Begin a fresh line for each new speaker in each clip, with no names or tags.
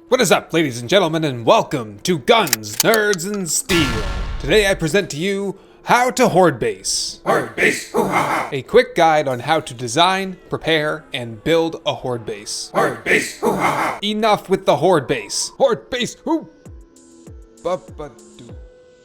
What is up, ladies and gentlemen, and welcome to Guns, Nerds, and Steel. Today I present to you how to Horde Base.
Horde Base, hoo-ha-ha!
A quick guide on how to design, prepare, and build a Horde Base.
Horde Base, hoo-ha-ha!
Enough with the Horde Base. Horde Base, hoo!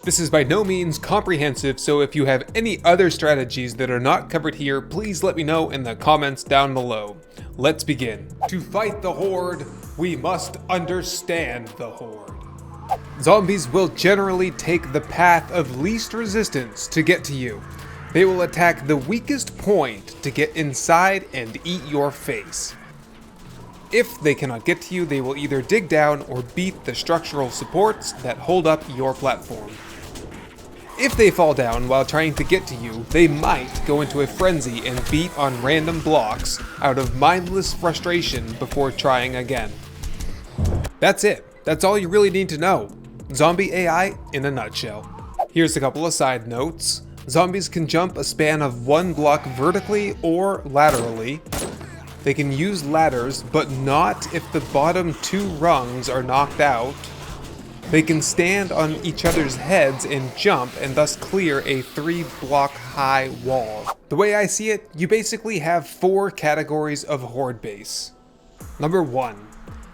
This is by no means comprehensive, so if you have any other strategies that are not covered here, please let me know in the comments down below. Let's begin. To fight the Horde, we must understand the Horde. Zombies will generally take the path of least resistance to get to you. They will attack the weakest point to get inside and eat your face. If they cannot get to you, they will either dig down or beat the structural supports that hold up your platform. If they fall down while trying to get to you, they might go into a frenzy and beat on random blocks out of mindless frustration before trying again. That's it. That's all you really need to know. Zombie AI in a nutshell. Here's a couple of side notes. Zombies can jump a span of 1 block vertically or laterally. They can use ladders, but not if the bottom 2 rungs are knocked out. They can stand on each other's heads and jump and thus clear a 3-block high wall. The way I see it, you basically have 4 categories of Horde Base. Number 1,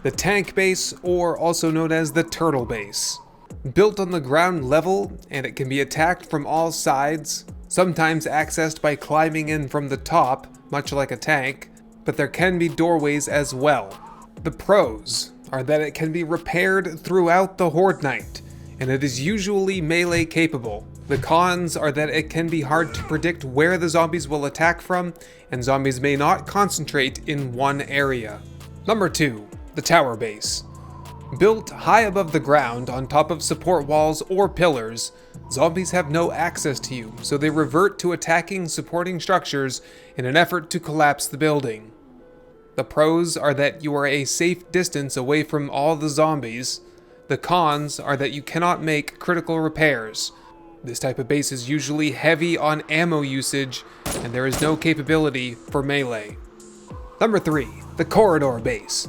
the Tank Base, or also known as the Turtle Base. Built on the ground level, and it can be attacked from all sides, sometimes accessed by climbing in from the top, much like a tank, but there can be doorways as well. The pros are that it can be repaired throughout the Horde Night, and it is usually melee capable. The cons are that it can be hard to predict where the zombies will attack from, and zombies may not concentrate in one area. Number 2, the Tower Base. Built high above the ground on top of support walls or pillars, zombies have no access to you, so they revert to attacking supporting structures in an effort to collapse the building. The pros are that you are a safe distance away from all the zombies. The cons are that you cannot make critical repairs. This type of base is usually heavy on ammo usage, and there is no capability for melee. Number 3, the Corridor Base.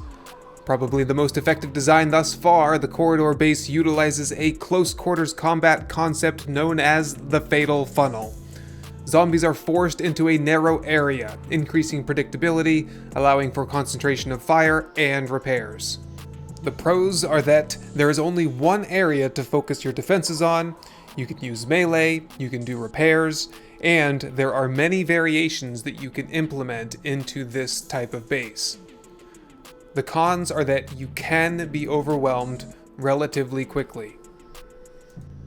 Probably the most effective design thus far, the Corridor Base utilizes a close quarters combat concept known as the Fatal Funnel. Zombies are forced into a narrow area, increasing predictability, allowing for concentration of fire and repairs. The pros are that there is only one area to focus your defenses on, you can use melee, you can do repairs, and there are many variations that you can implement into this type of base. The cons are that you can be overwhelmed relatively quickly.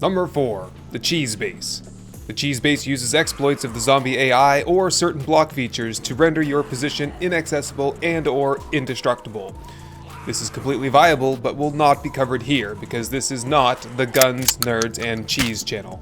Number 4, the Cheese Base. The Cheese Base uses exploits of the zombie AI or certain block features to render your position inaccessible and or indestructible. This is completely viable, but will not be covered here because this is not the Guns, Nerds, and Cheese channel.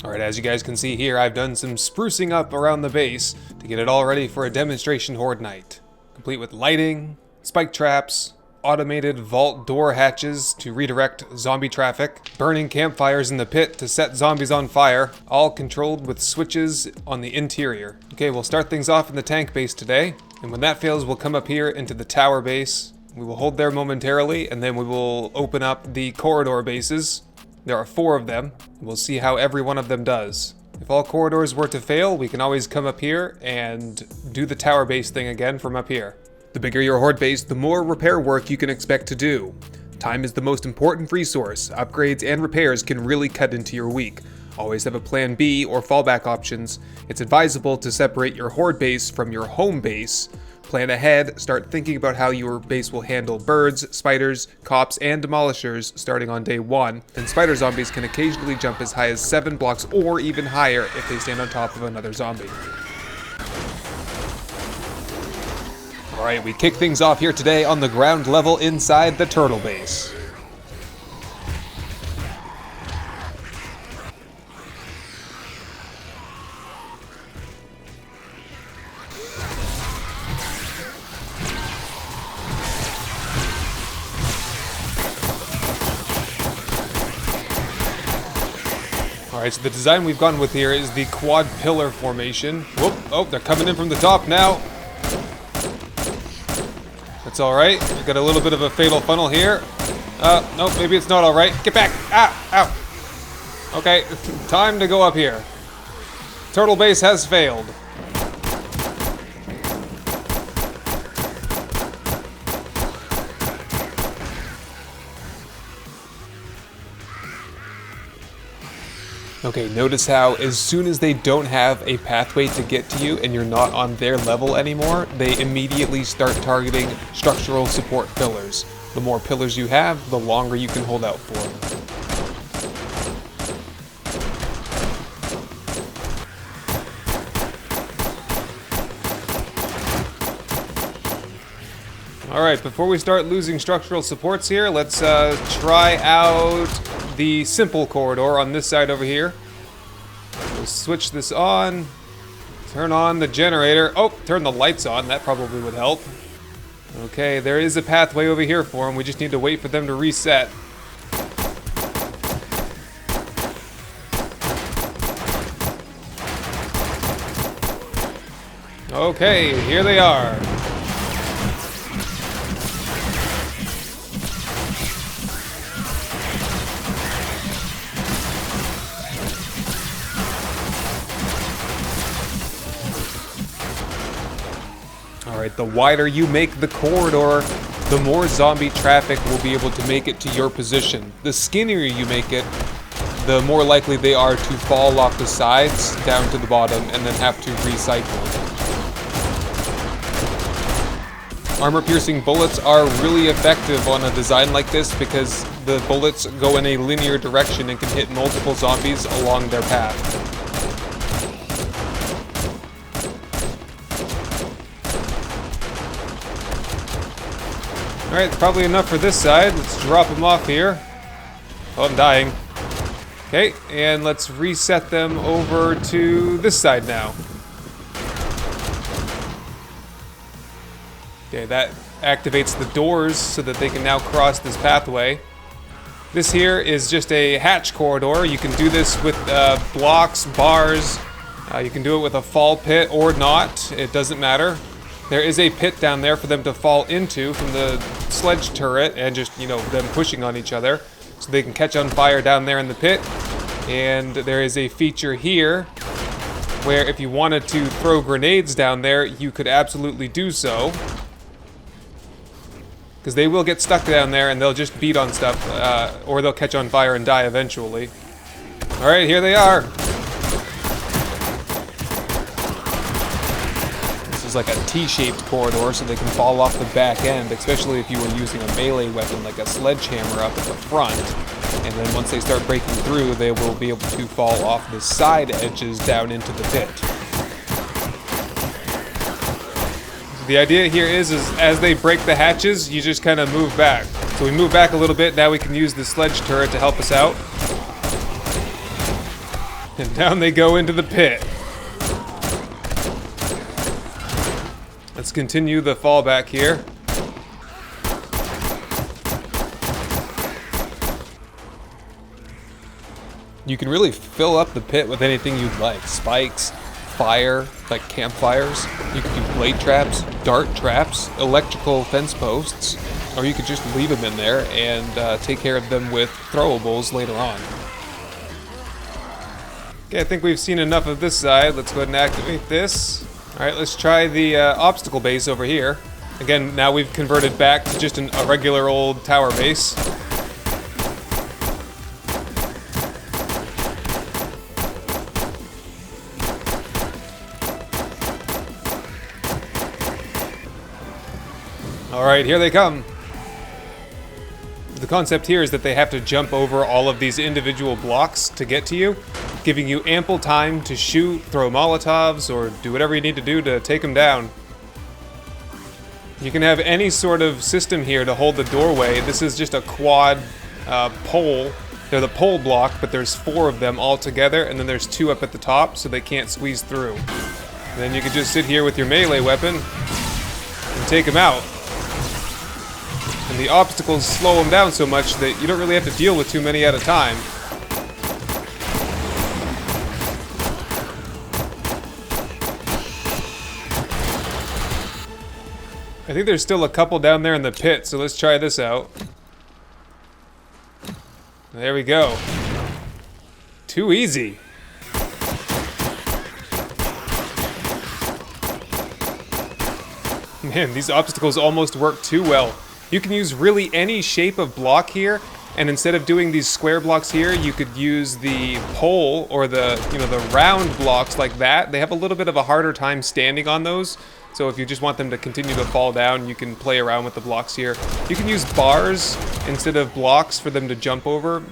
Alright, as you guys can see here, I've done some sprucing up around the base to get it all ready for a demonstration Horde Night. Complete with lighting, spike traps, automated vault door hatches to redirect zombie traffic, burning campfires in the pit to set zombies on fire, all controlled with switches on the interior. Okay, we'll start things off in the tank base today, and when that fails, we'll come up here into the tower base. We will hold there momentarily, and then we will open up the corridor bases. There are 4 of them. We'll see how every one of them does. If all corridors were to fail, we can always come up here and do the tower base thing again from up here. The bigger your Horde base, the more repair work you can expect to do. Time is the most important resource. Upgrades and repairs can really cut into your week. Always have a plan B or fallback options. It's advisable to separate your Horde base from your home base. Plan ahead, start thinking about how your base will handle birds, spiders, cops, and demolishers starting on day 1. And spider zombies can occasionally jump as high as 7 blocks or even higher if they stand on top of another zombie. Alright, we kick things off here today on the ground level inside the Turtle Base. Alright, so the design we've gone with here is the quad pillar formation. Whoop, oh, they're coming in from the top now. Let's It's alright. We've got a little bit of a fatal funnel here. Nope, maybe it's not alright. Get back! Ow! Okay, time to go up here. Turtle base has failed. Okay, notice how as soon as they don't have a pathway to get to you and you're not on their level anymore, they immediately start targeting structural support pillars. The more pillars you have, the longer you can hold out for. Alright, before we start losing structural supports here, let's try out the simple corridor on this side over here. We'll switch this on, turn on the generator. Oh, turn the lights on, that probably would help. Okay, there is a pathway over here for them, we just need to wait for them to reset. Okay, here they are. Alright, the wider you make the corridor, the more zombie traffic will be able to make it to your position. The skinnier you make it, the more likely they are to fall off the sides down to the bottom and then have to recycle. Armor-piercing bullets are really effective on a design like this because the bullets go in a linear direction and can hit multiple zombies along their path. Alright, it's probably enough for this side. Let's drop them off here. Oh, I'm dying. Okay, and let's reset them over to this side now. Okay, that activates the doors so that they can now cross this pathway. This here is just a hatch corridor. You can do this with blocks, bars. You can do it with a fall pit or not. It doesn't matter. There is a pit down there for them to fall into from the sledge turret and just, you know, them pushing on each other. So they can catch on fire down there in the pit. And there is a feature here where if you wanted to throw grenades down there, you could absolutely do so. Because they will get stuck down there and they'll just beat on stuff, or they'll catch on fire and die eventually. Alright, here they are. This is like a T-shaped corridor so they can fall off the back end, especially if you were using a melee weapon like a sledgehammer up at the front. And then once they start breaking through, they will be able to fall off the side edges down into the pit. The idea here is as they break the hatches, you just kind of move back. So we move back a little bit, now we can use the sledge turret to help us out. And down they go into the pit. Let's continue the fallback here. You can really fill up the pit with anything you'd like. Spikes, fire, like campfires. You could do blade traps, dart traps, electrical fence posts, or you could just leave them in there and take care of them with throwables later on. Okay, I think we've seen enough of this side. Let's go ahead and activate this. Alright, let's try the obstacle base over here. Again, now we've converted back to just a regular old tower base. Alright, here they come. The concept here is that they have to jump over all of these individual blocks to get to you, giving you ample time to shoot, throw Molotovs, or do whatever you need to do to take them down. You can have any sort of system here to hold the doorway. This is just a quad pole. They're the pole block, but there's 4 of them all together, and then there's 2 up at the top, so they can't squeeze through. And then you can just sit here with your melee weapon and take them out. And the obstacles slow them down so much that you don't really have to deal with too many at a time. I think there's still a couple down there in the pit, so let's try this out. There we go. Too easy. Man, these obstacles almost work too well. You can use really any shape of block here, and instead of doing these square blocks here, you could use the pole or the, the round blocks like that. They have a little bit of a harder time standing on those. So if you just want them to continue to fall down, you can play around with the blocks here. You can use bars instead of blocks for them to jump over.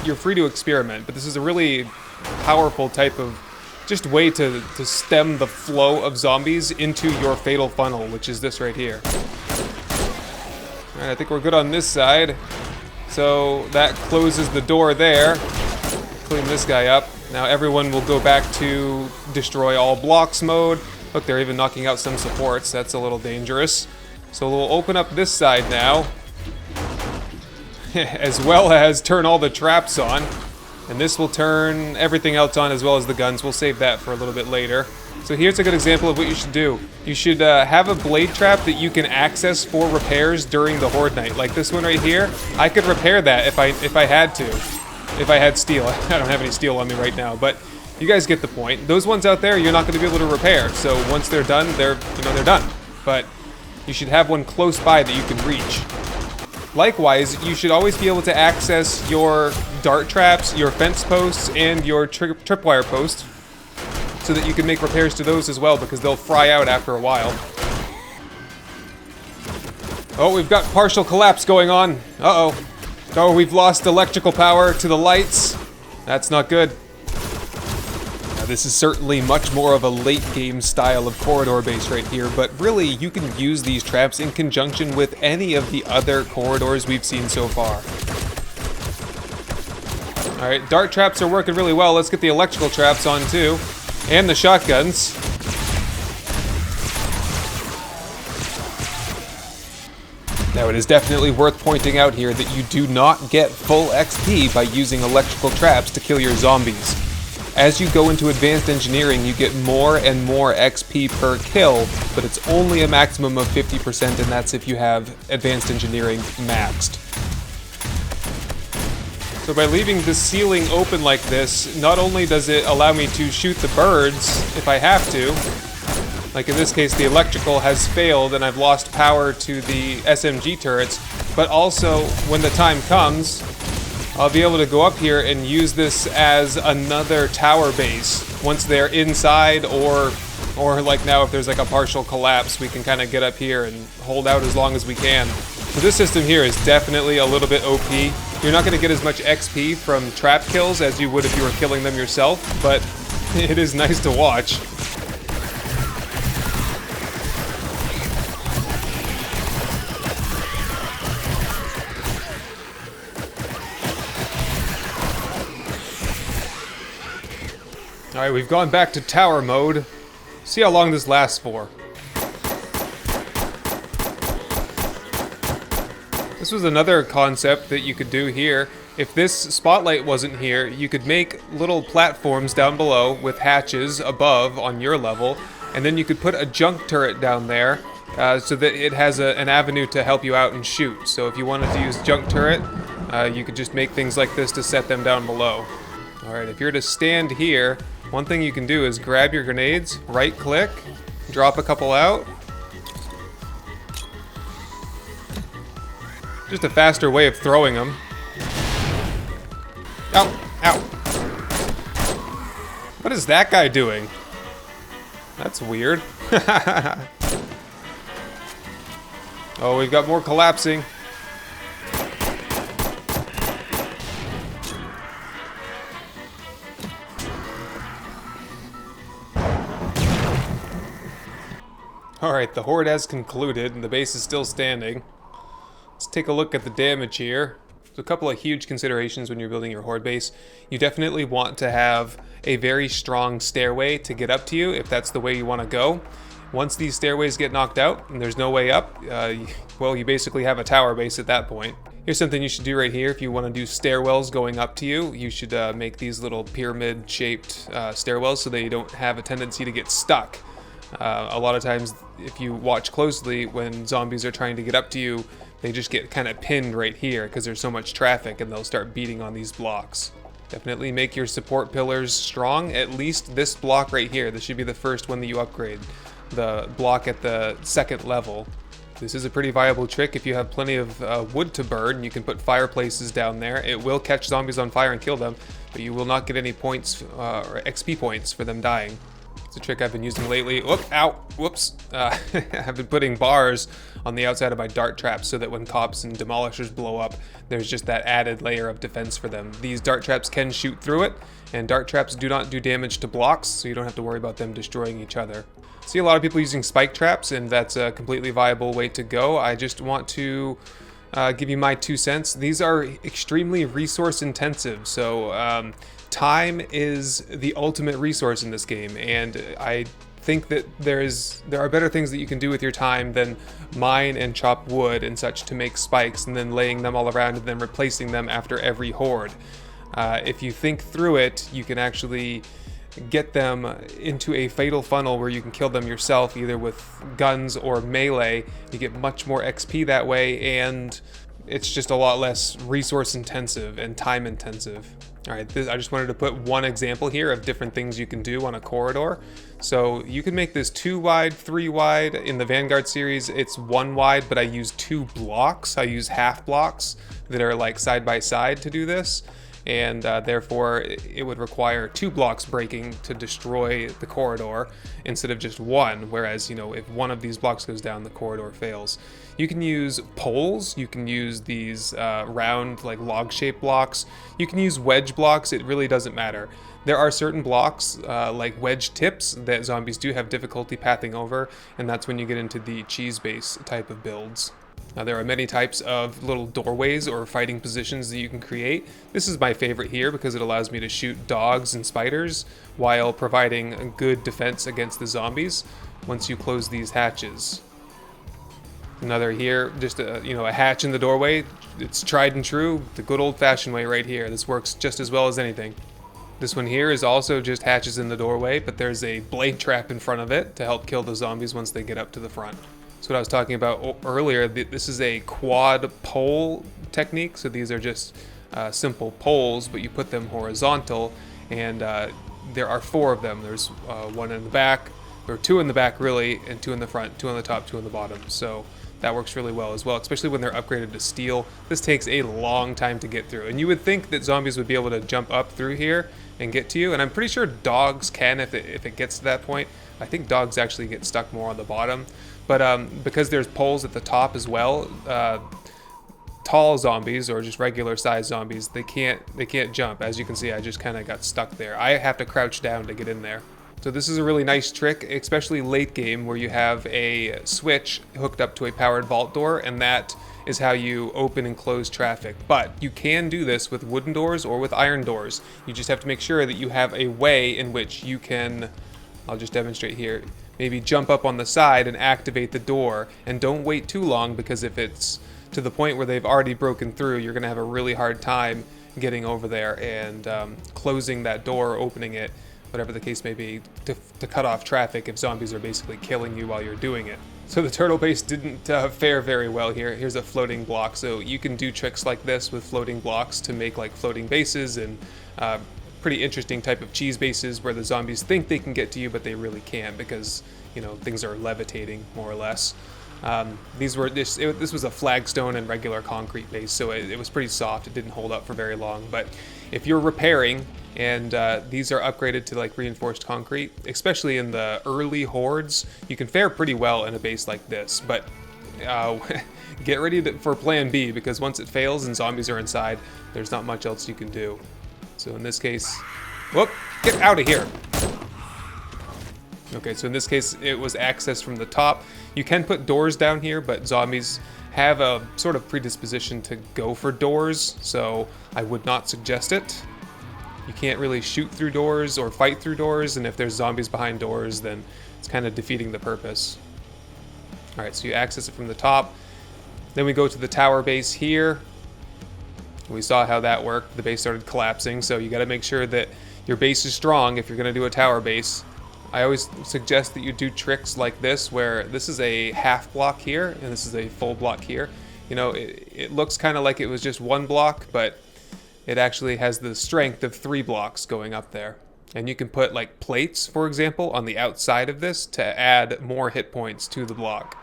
You're free to experiment, but this is a really powerful type of just way to stem the flow of zombies into your fatal funnel, which is this right here. Alright, I think we're good on this side. So that closes the door there. Clean this guy up. Now everyone will go back to destroy all blocks mode. Look, they're even knocking out some supports. That's a little dangerous. So we'll open up this side now. As well as turn all the traps on. And this will turn everything else on as well as the guns. We'll save that for a little bit later. So here's a good example of what you should do. You should have a blade trap that you can access for repairs during the Horde Night. Like this one right here. I could repair that if I had to. If I had steel. I don't have any steel on me right now, but you guys get the point. Those ones out there, you're not going to be able to repair. So once they're done, they're done. But you should have one close by that you can reach. Likewise, you should always be able to access your dart traps, your fence posts, and your tripwire posts so that you can make repairs to those as well, because they'll fry out after a while. Oh, we've got partial collapse going on. Uh-oh. Oh, we've lost electrical power to the lights. That's not good. This is certainly much more of a late game style of corridor base right here, but really you can use these traps in conjunction with any of the other corridors we've seen so far. Alright, dart traps are working really well. Let's get the electrical traps on too. And the shotguns. Now it is definitely worth pointing out here that you do not get full XP by using electrical traps to kill your zombies. As you go into advanced engineering, you get more and more XP per kill, but it's only a maximum of 50%, and that's if you have advanced engineering maxed. So by leaving the ceiling open like this, not only does it allow me to shoot the birds if I have to, like in this case the electrical has failed and I've lost power to the SMG turrets, but also when the time comes, I'll be able to go up here and use this as another tower base once they're inside, or like now if there's like a partial collapse, we can kind of get up here and hold out as long as we can. So this system here is definitely a little bit OP. You're not going to get as much XP from trap kills as you would if you were killing them yourself, but it is nice to watch. Alright, we've gone back to tower mode. See how long this lasts for. This was another concept that you could do here. If this spotlight wasn't here, you could make little platforms down below with hatches above on your level, and then you could put a junk turret down there so that it has an avenue to help you out and shoot. So if you wanted to use junk turret, you could just make things like this to set them down below. Alright, if you're to stand here, one thing you can do is grab your grenades, right click, drop a couple out. Just a faster way of throwing them. Ow, ow. What is that guy doing? That's weird. Oh, we've got more collapsing. Alright, the horde has concluded, and the base is still standing. Let's take a look at the damage here. There's a couple of huge considerations when you're building your horde base. You definitely want to have a very strong stairway to get up to you, if that's the way you want to go. Once these stairways get knocked out, and there's no way up, well, you basically have a tower base at that point. Here's something you should do right here. If you want to do stairwells going up to you, you should make these little pyramid-shaped stairwells so they don't have a tendency to get stuck. A lot of times, if you watch closely, when zombies are trying to get up to you, they just get kind of pinned right here because there's so much traffic, and they'll start beating on these blocks. Definitely make your support pillars strong. At least this block right here. This should be the first one that you upgrade. The block at the second level. This is a pretty viable trick. If you have plenty of wood to burn, you can put fireplaces down there. It will catch zombies on fire and kill them, but you will not get any points or XP points for them dying. It's a trick I've been using lately. Ow, whoops. I've been putting bars on the outside of my dart traps so that when cops and demolishers blow up, there's just that added layer of defense for them. These dart traps can shoot through it, and dart traps do not do damage to blocks, so you don't have to worry about them destroying each other. See a lot of people using spike traps, and that's a completely viable way to go. I just want to give you my 2 cents. These are extremely resource intensive, so time is the ultimate resource in this game, and I think that there are better things that you can do with your time than mine and chop wood and such to make spikes and then laying them all around and then replacing them after every horde. If you think through it, you can actually get them into a fatal funnel where you can kill them yourself, either with guns or melee. You get much more XP that way, and it's just a lot less resource intensive and time intensive. All right, I just wanted to put one example here of different things you can do on a corridor. So you can make this 2 wide, 3 wide. In the Vanguard series, it's 1 wide, but I use 2 blocks. I use half blocks that are like side by side to do this. And therefore it would require 2 blocks breaking to destroy the corridor instead of just 1, whereas, you know, if one of these blocks goes down, the corridor fails. You can use poles, you can use these round, like log-shaped blocks, you can use wedge blocks, it really doesn't matter. There are certain blocks, like wedge tips, that zombies do have difficulty pathing over, and that's when you get into the cheese base type of builds. Now, there are many types of little doorways or fighting positions that you can create. This is my favorite here because it allows me to shoot dogs and spiders while providing a good defense against the zombies once you close these hatches. Another here, just a hatch in the doorway. It's tried and true, the good old-fashioned way right here. This works just as well as anything. This one here is also just hatches in the doorway, but there's a blade trap in front of it to help kill the zombies once they get up to the front. So what I was talking about earlier, this is a quad pole technique. So these are just simple poles, but you put them horizontal, and there are 4 of them. There's 1 in the back, or 2 in the back really, and 2 in the front, 2 on the top, 2 on the bottom. So that works really well as well, especially when they're upgraded to steel. This takes a long time to get through, and you would think that zombies would be able to jump up through here and get to you, and I'm pretty sure dogs can if it gets to that point. I think dogs actually get stuck more on the bottom. But because there's poles at the top as well, tall zombies or just regular sized zombies, they can't jump. As you can see, I just kind of got stuck there. I have to crouch down to get in there. So this is a really nice trick, especially late game where you have a switch hooked up to a powered vault door, and that is how you open and close traffic. But you can do this with wooden doors or with iron doors. You just have to make sure that you have a way in which you can, I'll just demonstrate here, maybe jump up on the side and activate the door, and don't wait too long, because if it's to the point where they've already broken through, you're gonna have a really hard time getting over there and closing that door, opening it, whatever the case may be, to cut off traffic if zombies are basically killing you while you're doing it. So the turtle base didn't fare very well here. Here's a floating block, so you can do tricks like this with floating blocks to make like floating bases and pretty interesting type of cheese bases where the zombies think they can get to you, but they really can't because, you know, things are levitating more or less. This was a flagstone and regular concrete base, so it was pretty soft. It didn't hold up for very long. But if you're repairing and these are upgraded to like reinforced concrete, especially in the early hordes, you can fare pretty well in a base like this. But get ready for plan B, because once it fails and zombies are inside, there's not much else you can do. So in this case, whoop, get out of here. Okay, so in this case, it was accessed from the top. You can put doors down here, but zombies have a sort of predisposition to go for doors, so I would not suggest it. You can't really shoot through doors or fight through doors, and if there's zombies behind doors, then it's kind of defeating the purpose. All right, so you access it from the top. Then we go to the tower base here. We saw how that worked. The base started collapsing, so you got to make sure that your base is strong if you're going to do a tower base. I always suggest that you do tricks like this, where this is a half block here and this is a full block here. You know, it looks kind of like it was just one block, but it actually has the strength of 3 blocks going up there. And you can put like plates, for example, on the outside of this to add more hit points to the block.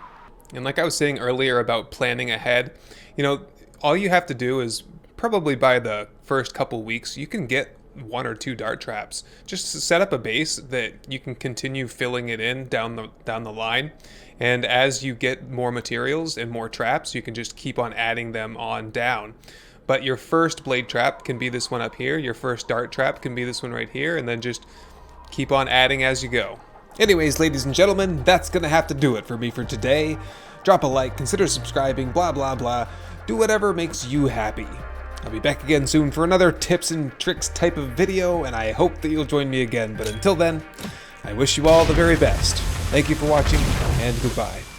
And like I was saying earlier about planning ahead, you know, all you have to do is probably by the first couple weeks, you can get 1 or 2 dart traps. Just to set up a base that you can continue filling it in down the line. And as you get more materials and more traps, you can just keep on adding them on down. But your first blade trap can be this one up here, your first dart trap can be this one right here, and then just keep on adding as you go. Anyways, ladies and gentlemen, that's gonna have to do it for me for today. Drop a like, consider subscribing, blah blah blah. Do whatever makes you happy. I'll be back again soon for another tips and tricks type of video, and I hope that you'll join me again. But until then, I wish you all the very best. Thank you for watching, and goodbye.